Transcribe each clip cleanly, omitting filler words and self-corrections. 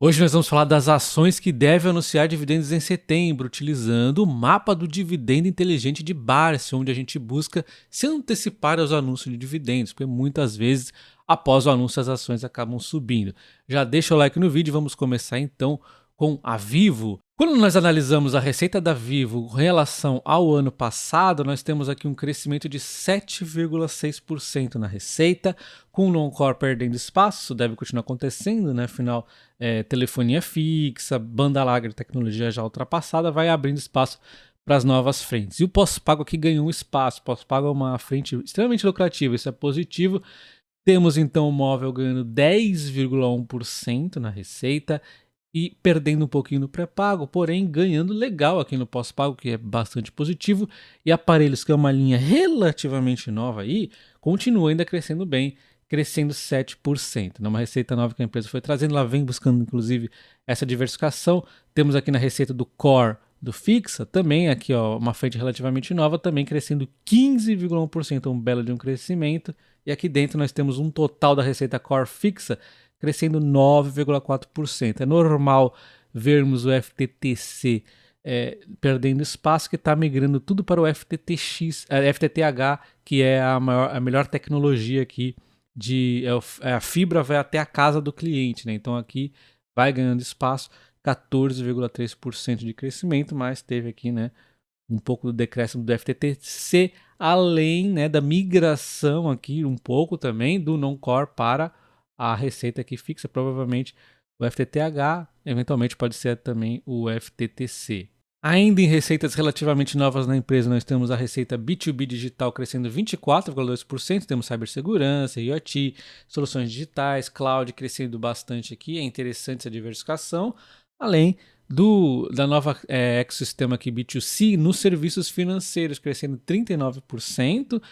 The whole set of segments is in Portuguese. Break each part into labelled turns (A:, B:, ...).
A: Hoje nós vamos falar das ações que devem anunciar dividendos em setembro, utilizando o mapa do dividendo inteligente de Barsi, onde a gente busca se antecipar aos anúncios de dividendos, porque muitas vezes após o anúncio as ações acabam subindo. Já deixa o like no vídeo e vamos começar então com a Vivo. Quando nós analisamos a receita da Vivo em relação ao ano passado, nós temos aqui um crescimento de 7,6% na receita, com o non-core perdendo espaço, isso deve continuar acontecendo, né? Afinal, telefonia fixa, banda larga de tecnologia já ultrapassada, vai abrindo espaço para as novas frentes. E o pós-pago aqui ganhou um espaço, o pós-pago é uma frente extremamente lucrativa, isso é positivo. Temos então o móvel ganhando 10,1% na receita, e perdendo um pouquinho no pré-pago, porém ganhando legal aqui no pós-pago, que é bastante positivo, e aparelhos, que é uma linha relativamente nova aí, continua ainda crescendo bem, crescendo 7%. Uma receita nova que a empresa foi trazendo, ela vem buscando inclusive essa diversificação. Temos aqui na receita do core do fixa, também aqui ó, uma frente relativamente nova, também crescendo 15,1%, um belo de um crescimento, e aqui dentro nós temos um total da receita core fixa crescendo 9,4%. É normal vermos o FTTC perdendo espaço, que está migrando tudo para o FTTH, que é a melhor tecnologia aqui, a fibra vai até a casa do cliente, né? Então aqui vai ganhando espaço, 14,3% de crescimento, mas teve aqui, né, um pouco do decréscimo do FTTC, além, né, da migração aqui um pouco também do non-core para a receita aqui fixa, provavelmente o FTTH, eventualmente pode ser também o FTTC. Ainda em receitas relativamente novas na empresa, nós temos a receita B2B digital crescendo 24,2%, temos cibersegurança, IoT, soluções digitais, cloud crescendo bastante aqui, é interessante essa diversificação, além da nova ecossistema aqui B2C nos serviços financeiros, crescendo 39%,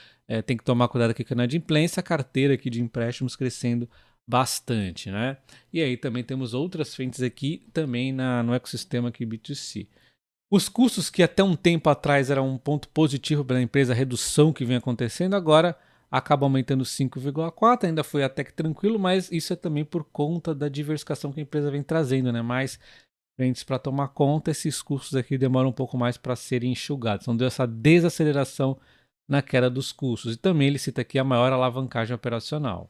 A: tem que tomar cuidado aqui com a inadimplência, a carteira aqui de empréstimos crescendo bastante, né? E aí também temos outras frentes aqui também no ecossistema aqui B2C. Os custos, que até um tempo atrás eram um ponto positivo para a empresa, a redução que vem acontecendo, agora acaba aumentando 5,4%, ainda foi até que tranquilo, mas isso é também por conta da diversificação que a empresa vem trazendo, né? Mais frentes para tomar conta, esses custos aqui demoram um pouco mais para serem enxugados. Então deu essa desaceleração na queda dos custos. E também ele cita aqui a maior alavancagem operacional.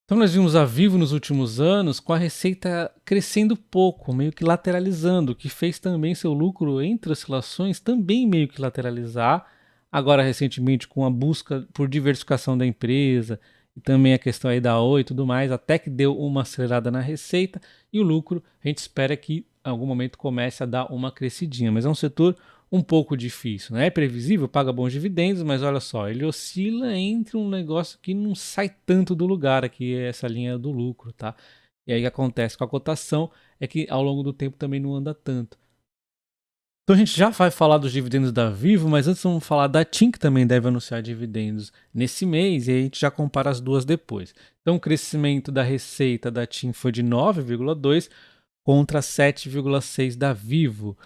A: Então nós vimos a Vivo nos últimos anos com a receita crescendo pouco, meio que lateralizando, o que fez também seu lucro entre oscilações também meio que lateralizar. Agora recentemente com a busca por diversificação da empresa e também a questão aí da Oi e tudo mais, até que deu uma acelerada na receita e o lucro a gente espera que em algum momento comece a dar uma crescidinha, mas é um setor um pouco difícil, né? É previsível, paga bons dividendos, mas olha só, ele oscila entre um negócio que não sai tanto do lugar, aqui é essa linha do lucro, tá? E aí o que acontece com a cotação é que ao longo do tempo também não anda tanto. Então a gente já vai falar dos dividendos da Vivo, mas antes vamos falar da TIM, que também deve anunciar dividendos nesse mês, e aí a gente já compara as duas depois. Então o crescimento da receita da TIM foi de 9,2 contra 7,6 da Vivo.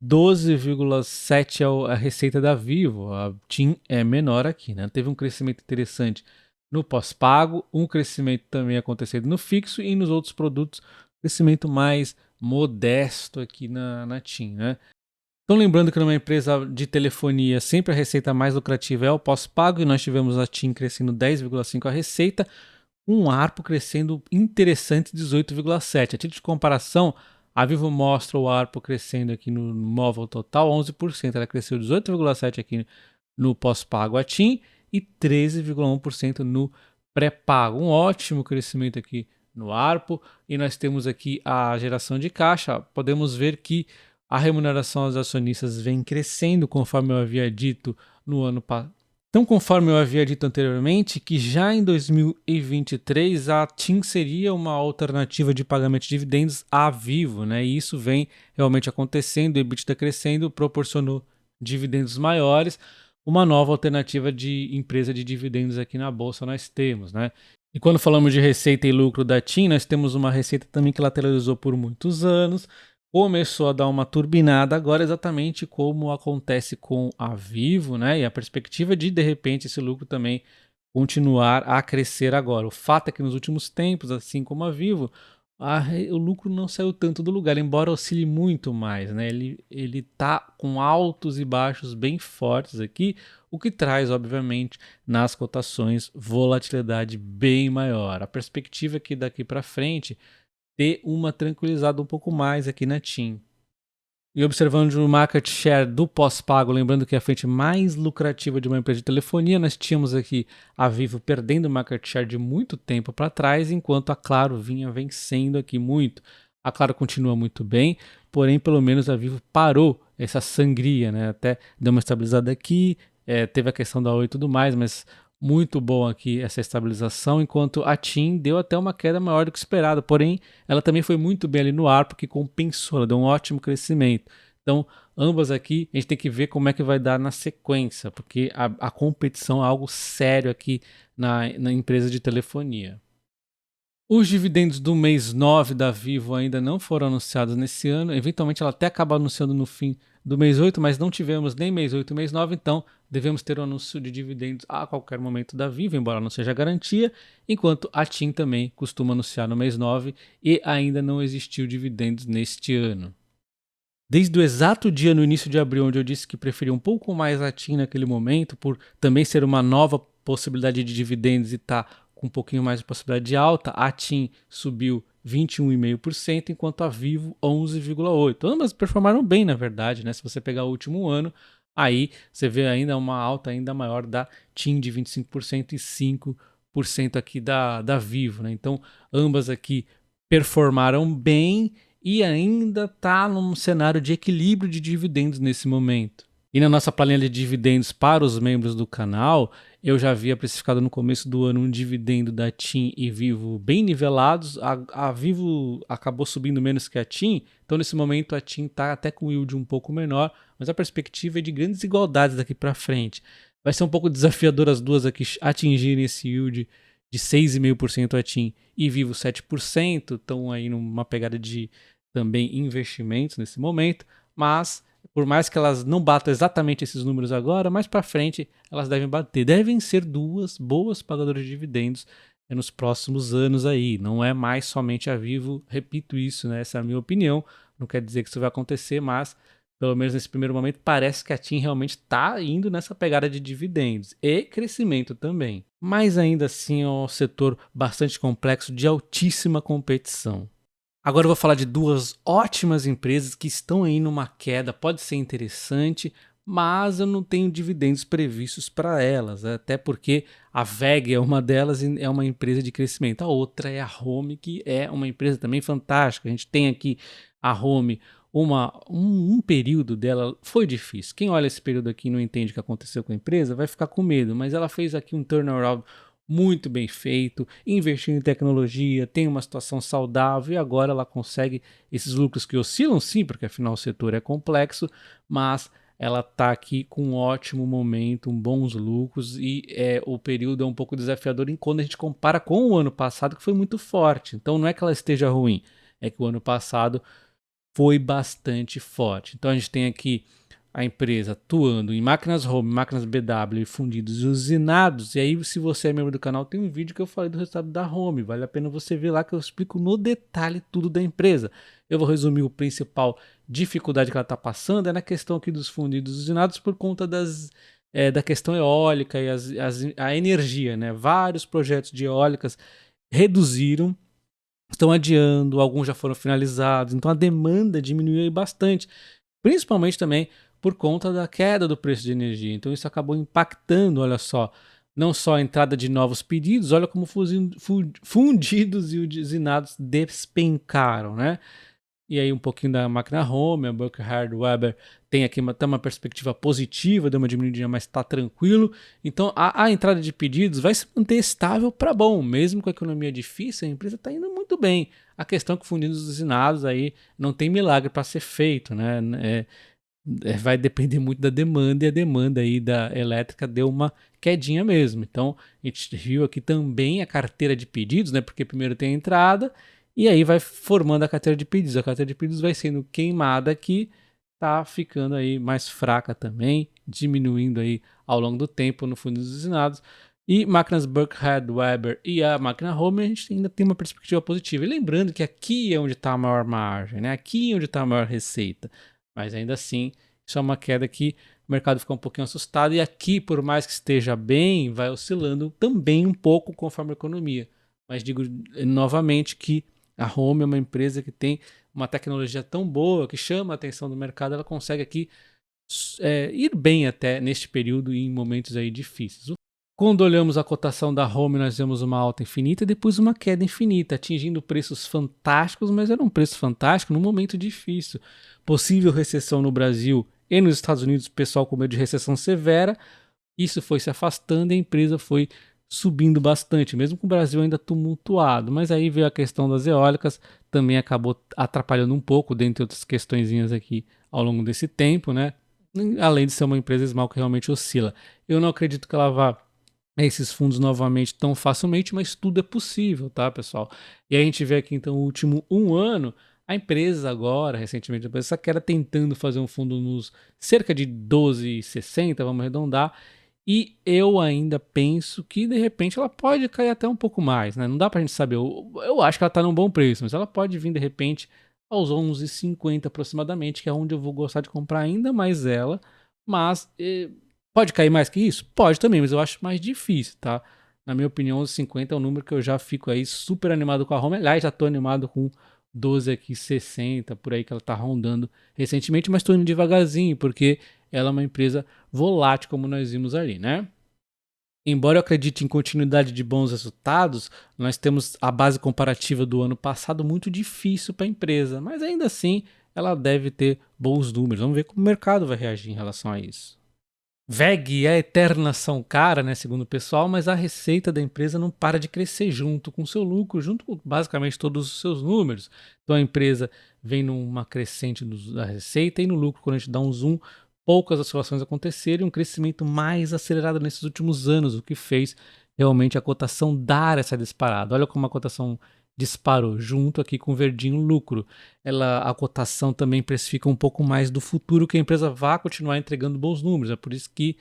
A: 12,7 é a receita da Vivo, a TIM é menor aqui, né? Teve um crescimento interessante no pós-pago, um crescimento também acontecendo no fixo e nos outros produtos, crescimento mais modesto aqui na TIM, né? Então lembrando que numa empresa de telefonia sempre a receita mais lucrativa é o pós-pago e nós tivemos a TIM crescendo 10,5 a receita, um ARPU crescendo interessante 18,7. A título de comparação, a Vivo mostra o ARPU crescendo aqui no móvel total 11%, ela cresceu 18,7% aqui no pós-pago a TIM e 13,1% no pré-pago. Um ótimo crescimento aqui no ARPU e nós temos aqui a geração de caixa. Podemos ver que a remuneração aos acionistas vem crescendo, conforme eu havia dito no ano passado. Então, conforme eu havia dito anteriormente, que já em 2023 a TIM seria uma alternativa de pagamento de dividendos à Vivo, né? E isso vem realmente acontecendo, o EBITDA crescendo, proporcionou dividendos maiores, uma nova alternativa de empresa de dividendos aqui na Bolsa nós temos, né? E quando falamos de receita e lucro da TIM, nós temos uma receita também que lateralizou por muitos anos, começou a dar uma turbinada agora, exatamente como acontece com a Vivo, né? E a perspectiva de repente esse lucro também continuar a crescer agora. O fato é que nos últimos tempos, assim como a Vivo, O lucro não saiu tanto do lugar, embora oscile muito mais, né? Ele tá com altos e baixos bem fortes aqui, o que traz, obviamente, nas cotações volatilidade bem maior. A perspectiva é que daqui para frente ter uma tranquilizada um pouco mais aqui na TIM. E observando o market share do pós-pago, lembrando que é a frente mais lucrativa de uma empresa de telefonia, nós tínhamos aqui a Vivo perdendo market share de muito tempo para trás, enquanto a Claro vinha vencendo aqui muito. A Claro continua muito bem, porém pelo menos a Vivo parou essa sangria, né? Até deu uma estabilizada aqui, teve a questão da Oi e tudo mais, mas muito bom aqui essa estabilização, enquanto a TIM deu até uma queda maior do que esperado, porém ela também foi muito bem ali no ar, porque compensou, ela deu um ótimo crescimento. Então, ambas aqui, a gente tem que ver como é que vai dar na sequência, porque a competição é algo sério aqui na empresa de telefonia. Os dividendos do mês 9 da Vivo ainda não foram anunciados nesse ano. Eventualmente ela até acaba anunciando no fim do mês 8, mas não tivemos nem mês 8 e mês 9, então devemos ter o anúncio de dividendos a qualquer momento da Vivo, embora não seja garantia, enquanto a TIM também costuma anunciar no mês 9 e ainda não existiu dividendos neste ano. Desde o exato dia no início de abril, onde eu disse que preferia um pouco mais a TIM naquele momento, por também ser uma nova possibilidade de dividendos e estar com um pouquinho mais de possibilidade de alta, a TIM subiu 21,5%, enquanto a Vivo 11,8%. Ambas performaram bem, na verdade, né? Se você pegar o último ano, aí você vê ainda uma alta ainda maior da TIM de 25% e 5% aqui da Vivo, né? Então, ambas aqui performaram bem e ainda está num cenário de equilíbrio de dividendos nesse momento. E na nossa planilha de dividendos para os membros do canal, eu já havia precificado no começo do ano um dividendo da TIM e Vivo bem nivelados. A Vivo acabou subindo menos que a TIM, então nesse momento a TIM está até com yield um pouco menor, mas a perspectiva é de grandes igualdades daqui para frente. Vai ser um pouco desafiador as duas aqui atingirem esse yield de 6,5% a TIM e Vivo 7%, estão aí numa pegada de também investimentos nesse momento, mas por mais que elas não batam exatamente esses números agora, mais para frente elas devem bater. Devem ser duas boas pagadoras de dividendos nos próximos anos aí. Não é mais somente a Vivo, repito isso, né? Essa é a minha opinião. Não quer dizer que isso vai acontecer, mas pelo menos nesse primeiro momento parece que a TIM realmente está indo nessa pegada de dividendos e crescimento também. Mas ainda assim é um setor bastante complexo de altíssima competição. Agora eu vou falar de duas ótimas empresas que estão aí numa queda, pode ser interessante, mas eu não tenho dividendos previstos para elas, até porque a VEG é uma delas e é uma empresa de crescimento. A outra é a Home, que é uma empresa também fantástica. A gente tem aqui a Home, um período dela foi difícil. Quem olha esse período aqui e não entende o que aconteceu com a empresa vai ficar com medo, mas ela fez aqui um turnaround muito bem feito, investindo em tecnologia, tem uma situação saudável e agora ela consegue esses lucros que oscilam sim, porque afinal o setor é complexo, mas ela está aqui com um ótimo momento, bons lucros e o período é um pouco desafiador quando a gente compara com o ano passado que foi muito forte. Então não é que ela esteja ruim, é que o ano passado foi bastante forte. Então a gente tem aqui a empresa atuando em máquinas home, máquinas BW, fundidos e usinados. E aí, se você é membro do canal, tem um vídeo que eu falei do resultado da Home. Vale a pena você ver lá que eu explico no detalhe tudo da empresa. Eu vou resumir o principal dificuldade que ela está passando é na questão aqui dos fundidos e usinados por conta da questão eólica e a energia, né? Vários projetos de eólicas reduziram, estão adiando, alguns já foram finalizados, então a demanda diminuiu bastante, principalmente também por conta da queda do preço de energia. Então isso acabou impactando, olha só, não só a entrada de novos pedidos, olha como fundidos e usinados despencaram, né? E aí um pouquinho da máquina home, a Burkhardt Weber tem aqui até uma perspectiva positiva, deu uma diminuidinha, mas está tranquilo. Então a entrada de pedidos vai se manter estável para bom, mesmo com a economia difícil, a empresa está indo muito bem. A questão é que fundidos usinados aí não tem milagre para ser feito, né? Vai depender muito da demanda, e a demanda aí da elétrica deu uma quedinha mesmo. Então a gente viu aqui também a carteira de pedidos, né? Porque primeiro tem a entrada e aí vai formando a carteira de pedidos. A carteira de pedidos vai sendo queimada aqui, tá ficando aí mais fraca também, diminuindo aí ao longo do tempo no fundo dos usinados. E máquinas Burkhardt, Weber e a máquina Home, a gente ainda tem uma perspectiva positiva. E lembrando que aqui é onde está a maior margem, né? Aqui é onde está a maior receita. Mas ainda assim, isso é uma queda que o mercado fica um pouquinho assustado. E aqui, por mais que esteja bem, vai oscilando também um pouco conforme a economia. Mas digo novamente que a Home é uma empresa que tem uma tecnologia tão boa, que chama a atenção do mercado, ela consegue aqui ir bem até neste período e em momentos aí difíceis. Quando olhamos a cotação da Home, nós vemos uma alta infinita e depois uma queda infinita, atingindo preços fantásticos, mas era um preço fantástico num momento difícil. Possível recessão no Brasil e nos Estados Unidos, o pessoal com medo de recessão severa, isso foi se afastando e a empresa foi subindo bastante, mesmo com o Brasil ainda tumultuado. Mas aí veio a questão das eólicas, também acabou atrapalhando um pouco, dentre outras questõezinhas aqui ao longo desse tempo, né? Além de ser uma empresa small que realmente oscila. Eu não acredito que ela vá a esses fundos novamente tão facilmente, mas tudo é possível, tá, pessoal? E a gente vê aqui, então, o último um ano, a empresa agora, recentemente, a empresa que era tentando fazer um fundo nos cerca de 12,60, vamos arredondar, e eu ainda penso que, de repente, ela pode cair até um pouco mais, né? Não dá pra gente saber. Eu acho que ela tá num bom preço, mas ela pode vir, de repente, aos 11,50 aproximadamente, que é onde eu vou gostar de comprar ainda mais ela, mas pode cair mais que isso? Pode também, mas eu acho mais difícil, tá? Na minha opinião, 11,50 é um número que eu já fico aí super animado com a Home. Aliás, já tô animado com 12 aqui, 60, por aí que ela tá rondando recentemente, mas tô indo devagarzinho, porque ela é uma empresa volátil, como nós vimos ali, né? Embora eu acredite em continuidade de bons resultados, nós temos a base comparativa do ano passado muito difícil para a empresa, mas ainda assim ela deve ter bons números. Vamos ver como o mercado vai reagir em relação a isso. VEG é a eterna ação cara, né, segundo o pessoal, mas a receita da empresa não para de crescer junto com o seu lucro, junto com basicamente todos os seus números. Então a empresa vem numa crescente da receita e no lucro, quando a gente dá um zoom, poucas oscilações aconteceram e um crescimento mais acelerado nesses últimos anos, o que fez realmente a cotação dar essa disparada. Olha como a cotação disparou junto aqui com o verdinho lucro. A cotação também precifica um pouco mais do futuro que a empresa vai continuar entregando bons números. É por isso que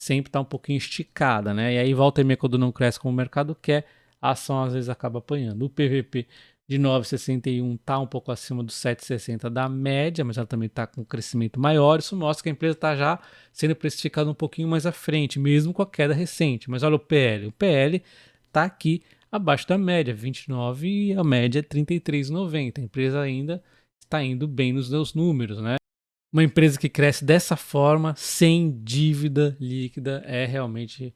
A: sempre está um pouquinho esticada, né? E aí volta e meia quando não cresce como o mercado quer, a ação às vezes acaba apanhando. O PVP de 9,61 está um pouco acima dos 7,60 da média, mas ela também está com um crescimento maior. Isso mostra que a empresa está já sendo precificada um pouquinho mais à frente, mesmo com a queda recente. Mas olha o PL. O PL está aqui abaixo da média, 29 e a média é 33,90. A empresa ainda está indo bem nos seus números, né? Uma empresa que cresce dessa forma, sem dívida líquida, é realmente...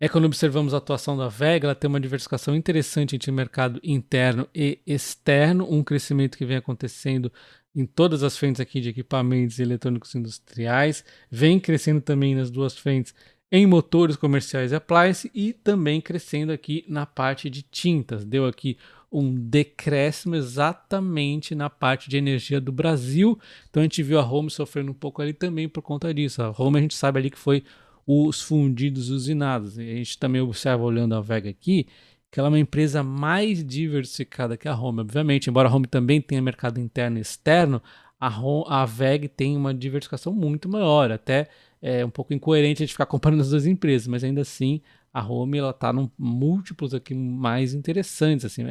A: Quando observamos a atuação da Vega, ela tem uma diversificação interessante entre o mercado interno e externo, um crescimento que vem acontecendo em todas as frentes aqui de equipamentos eletrônicos industriais, vem crescendo também nas duas frentes em motores comerciais e appliance e também crescendo aqui na parte de tintas. Deu aqui um decréscimo exatamente na parte de energia do Brasil. Então a gente viu a Home sofrendo um pouco ali também por conta disso. A Home a gente sabe ali que foi os fundidos usinados. E a gente também observa olhando a Vega aqui que ela é uma empresa mais diversificada que a Home, obviamente. Embora a Home também tenha mercado interno e externo, a VEG tem uma diversificação muito maior, até é um pouco incoerente a gente ficar comparando as duas empresas, mas ainda assim a Home ela está em múltiplos aqui mais interessantes, assim,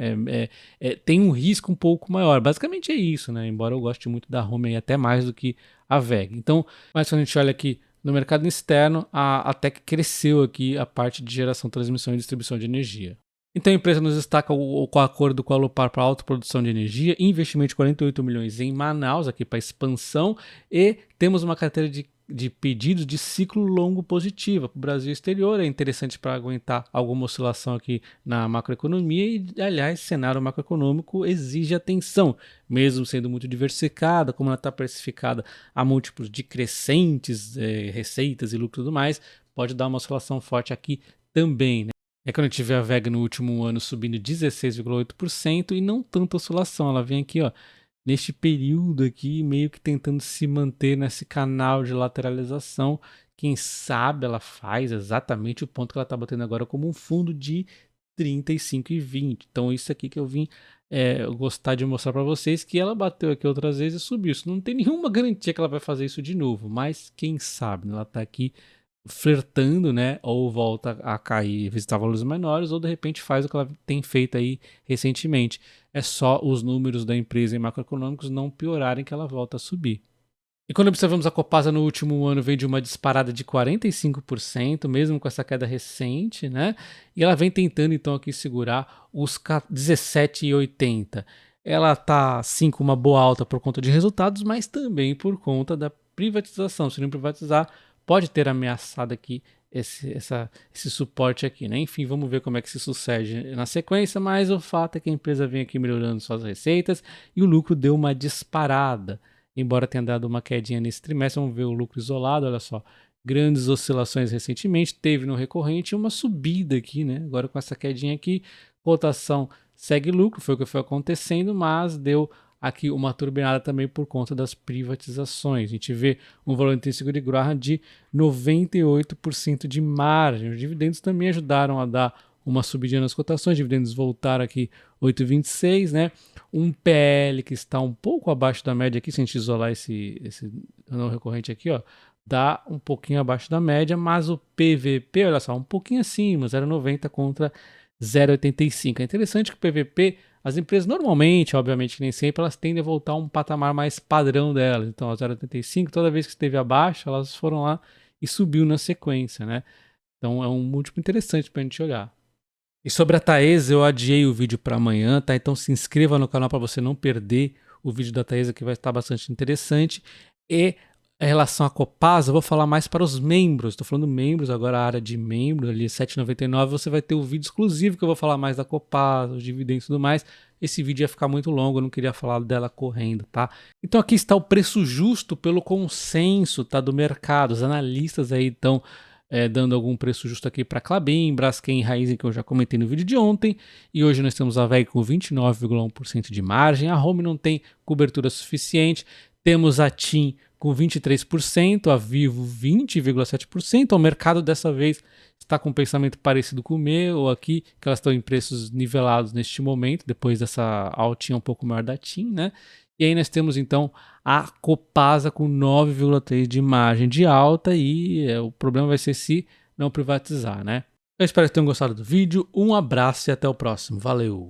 A: tem um risco um pouco maior, basicamente é isso, né? Embora eu goste muito da Home até mais do que a VEG. Então, mas quando a gente olha aqui no mercado externo, até que cresceu aqui a parte de geração, transmissão e distribuição de energia. Então a empresa nos destaca o acordo com a Alupar para autoprodução de energia, investimento de 48 milhões em Manaus aqui para expansão e temos uma carteira de pedidos de ciclo longo positiva para o Brasil exterior. É interessante para aguentar alguma oscilação aqui na macroeconomia e, aliás, cenário macroeconômico exige atenção, mesmo sendo muito diversificada, como ela está precificada a múltiplos de crescentes receitas e lucro e tudo mais, pode dar uma oscilação forte aqui também, né? Quando a gente vê a Vega no último ano subindo 16,8% e não tanta oscilação. Ela vem aqui, ó, neste período aqui, meio que tentando se manter nesse canal de lateralização. Quem sabe ela faz exatamente o ponto que ela está batendo agora como um fundo de 35,20. Então isso aqui que eu vim gostar de mostrar para vocês, que ela bateu aqui outras vezes e subiu. Isso não tem nenhuma garantia que ela vai fazer isso de novo, mas quem sabe, né? Ela está aqui flertando, né, ou volta a cair, visitar valores menores, ou de repente faz o que ela tem feito aí recentemente. É só os números da empresa em macroeconômicos não piorarem que ela volta a subir. E quando observamos a Copasa no último ano, veio de uma disparada de 45%, mesmo com essa queda recente, né? E ela vem tentando então aqui segurar os 17,80. Ela tá sim com uma boa alta por conta de resultados, mas também por conta da privatização. Se não privatizar, pode ter ameaçado aqui esse suporte aqui, né? Enfim, vamos ver como é que se sucede na sequência, mas o fato é que a empresa vem aqui melhorando suas receitas e o lucro deu uma disparada. Embora tenha dado uma quedinha nesse trimestre, vamos ver o lucro isolado, olha só. Grandes oscilações recentemente, teve no recorrente uma subida aqui, né? Agora com essa quedinha aqui, cotação segue lucro, foi o que foi acontecendo, mas deu aqui uma turbinada também por conta das privatizações. A gente vê um valor intrínseco de Graham de 98% de margem. Os dividendos também ajudaram a dar uma subidinha nas cotações, dividendos voltaram aqui 8,26, né? Um PL que está um pouco abaixo da média aqui, se a gente isolar esse não recorrente aqui, ó, dá um pouquinho abaixo da média, mas o PVP, olha só, um pouquinho acima, 0,90 contra 0,85. É interessante que o PVP, as empresas normalmente, obviamente que nem sempre, elas tendem a voltar a um patamar mais padrão delas. Então, a 0,85, toda vez que esteve abaixo, elas foram lá e subiu na sequência, né? Então, é um múltiplo interessante para a gente olhar. E sobre a Taesa, eu adiei o vídeo para amanhã, tá? Então se inscreva no canal para você não perder o vídeo da Taesa, que vai estar bastante interessante. E em relação à Copasa, eu vou falar mais para os membros. Estou falando membros, agora a área de membros, ali R$ 7,99, você vai ter o vídeo exclusivo que eu vou falar mais da Copasa, os dividendos e tudo mais. Esse vídeo ia ficar muito longo, eu não queria falar dela correndo, tá? Então aqui está o preço justo pelo consenso, tá, do mercado. Os analistas aí estão dando algum preço justo aqui para Klabin, Braskem e Raízen, que eu já comentei no vídeo de ontem. E hoje nós temos a VEG com 29,1% de margem. A Home não tem cobertura suficiente. Temos a TIM com 23%, a Vivo 20,7%. O mercado dessa vez está com um pensamento parecido com o meu aqui, que elas estão em preços nivelados neste momento, depois dessa altinha um pouco maior da TIM, né? E aí nós temos então a Copasa com 9,3% de margem de alta e o problema vai ser se não privatizar, né? Eu espero que tenham gostado do vídeo, um abraço e até o próximo. Valeu!